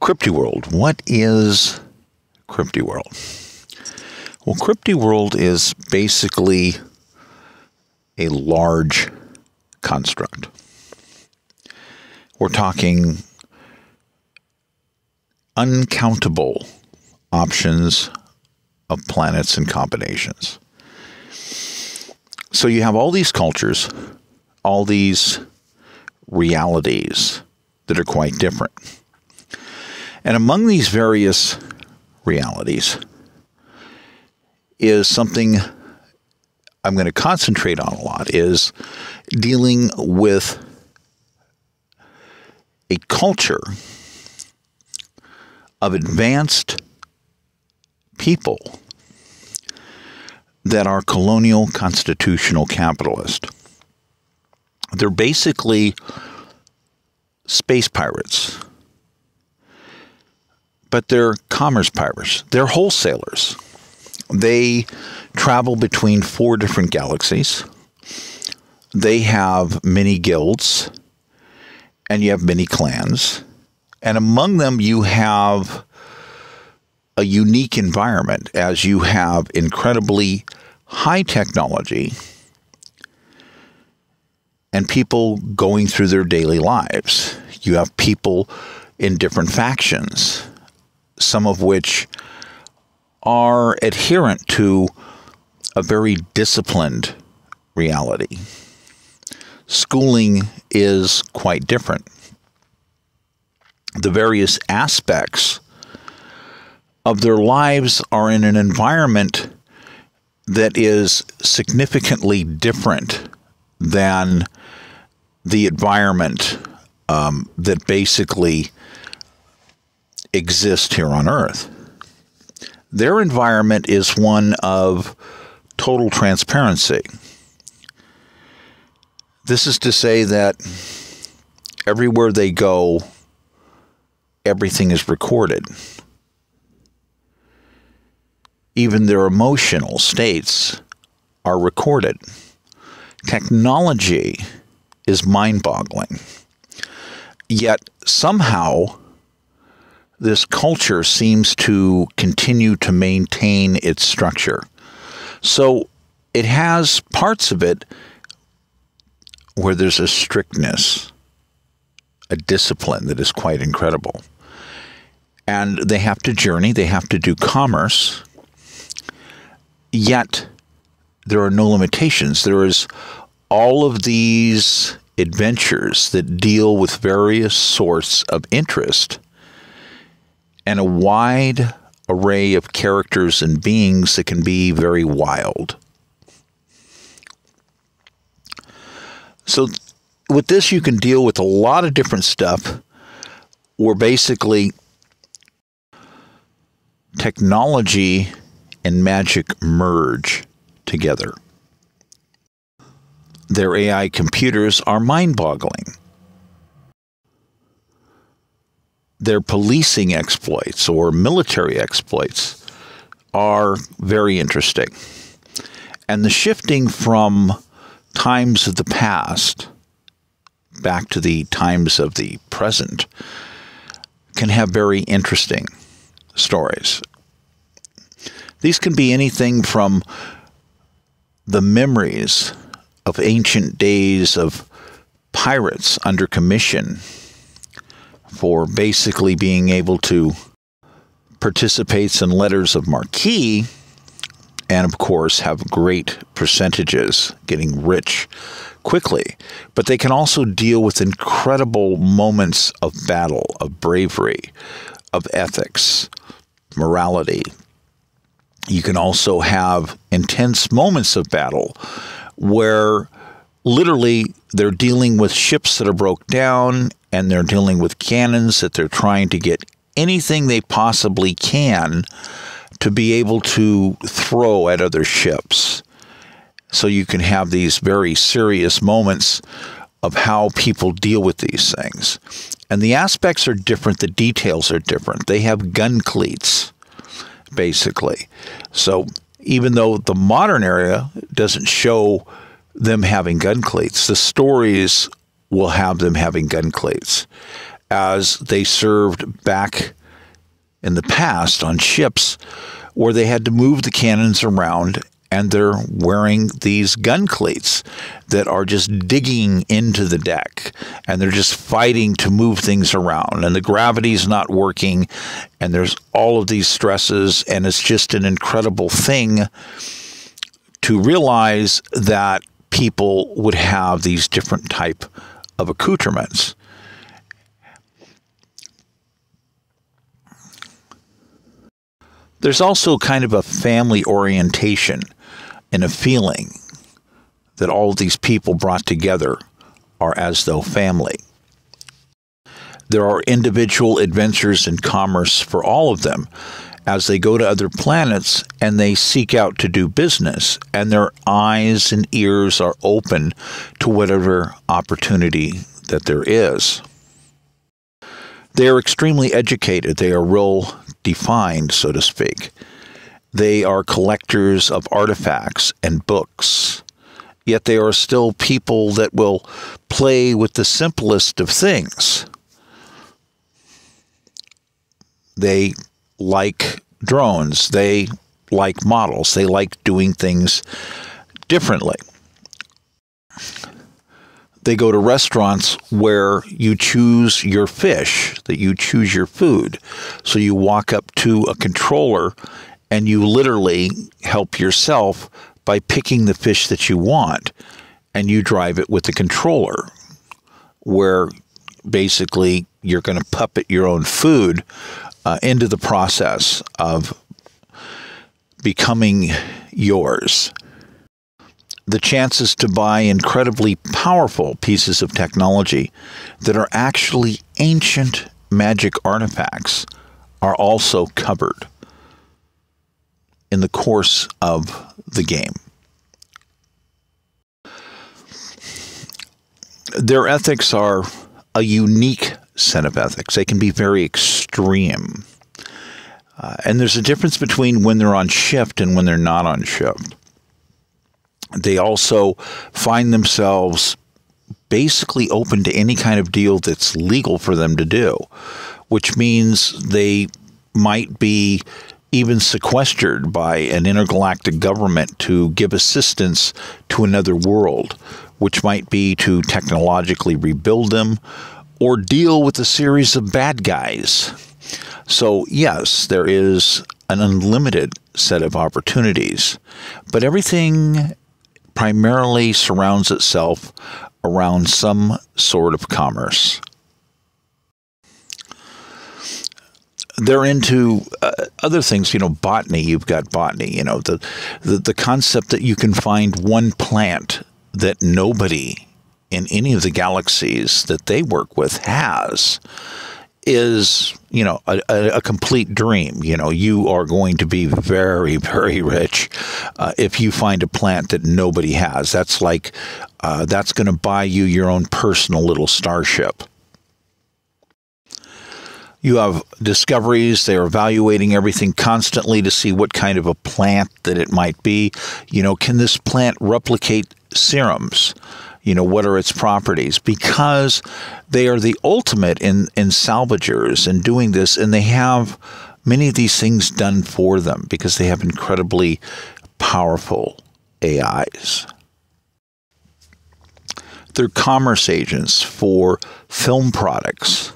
Crypteworld. What is crypteworld? Well, crypteworld is basically a large construct. We're talking uncountable options of planets and combinations. So you have all these cultures, all these realities that are quite different. And among these various realities is something I'm going to concentrate on a lot, is dealing with a culture of advanced people that are colonial constitutional capitalist. They're basically space pirates, but they're commerce pirates. They're wholesalers. They travel between 4 different galaxies. They have many guilds, and you have many clans. And among them, you have a unique environment, as you have incredibly high technology and people going through their daily lives. You have people in different factions, some of which are adherent to a very disciplined reality. Schooling is quite different. The various aspects of their lives are in an environment that is significantly different than the environment that basically exists here on Earth. Their environment is one of total transparency. This is to say that everywhere they go, everything is recorded. Even their emotional states are recorded. Technology is mind-boggling. Yet somehow this culture seems to continue to maintain its structure. So it has parts of it where there's a strictness, a discipline that is quite incredible. And they have to journey, they have to do commerce, yet there are no limitations. There is all of these adventures that deal with various sorts of interest and a wide array of characters and beings that can be very wild. So with this, you can deal with a lot of different stuff where basically technology and magic merge together. Their AI computers are mind-boggling. Their policing exploits or military exploits are very interesting. And the shifting from times of the past back to the times of the present can have very interesting stories. These can be anything from the memories of ancient days of pirates under commission for basically being able to participate in letters of marque and, of course, have great percentages, getting rich quickly. But they can also deal with incredible moments of battle, of bravery, of ethics, morality. You can also have intense moments of battle where literally they're dealing with ships that are broke down and they're dealing with cannons that they're trying to get anything they possibly can to be able to throw at other ships. So you can have these very serious moments of how people deal with these things. And the aspects are different, the details are different. They have gun cleats, basically. So even though the modern era doesn't show them having gun cleats, the stories will have them having gun cleats. as they served back in the past on ships where they had to move the cannons around, and they're wearing these gun cleats that are just digging into the deck, and they're just fighting to move things around, and the gravity's not working, and there's all of these stresses, and it's just an incredible thing to realize that people would have these different type of accoutrements. There's also kind of a family orientation and a feeling that all of these people brought together are as though family. There are individual adventures in commerce for all of them as they go to other planets and they seek out to do business, and their eyes and ears are open to whatever opportunity that there is. They are extremely educated. They are real defined, so to speak. They are collectors of artifacts and books, yet they are still people that will play with the simplest of things. They like drones. They like models. They like doing things differently. They go to restaurants where you choose your fish, that you choose your food. So you walk up to a controller and you literally help yourself by picking the fish that you want, and you drive it with the controller, where basically you're going to puppet your own food into the process of becoming yours. The chances to buy incredibly powerful pieces of technology that are actually ancient magic artifacts are also covered in the course of the game. Their ethics are a unique set of ethics. They can be very extreme. And there's a difference between when they're on shift and when they're not on shift. They also find themselves basically open to any kind of deal that's legal for them to do, which means they might be even sequestered by an intergalactic government to give assistance to another world, which might be to technologically rebuild them or deal with a series of bad guys. So yes, there is an unlimited set of opportunities, but everything primarily surrounds itself around some sort of commerce. They're into other things, botany. You've got botany, the concept that you can find one plant that nobody in any of the galaxies that they work with has is, a complete dream. You are going to be very, very rich if you find a plant that nobody has. That's like, that's going to buy you your own personal little starship. You have discoveries. They're evaluating everything constantly to see what kind of a plant that it might be. Can this plant replicate serums? What are its properties? Because they are the ultimate in salvagers and doing this, and they have many of these things done for them because they have incredibly powerful AIs. They're commerce agents for film products,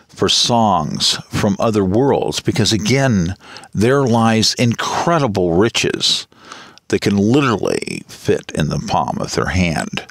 for songs from other worlds, because again, there lies incredible riches that can literally fit in the palm of their hand.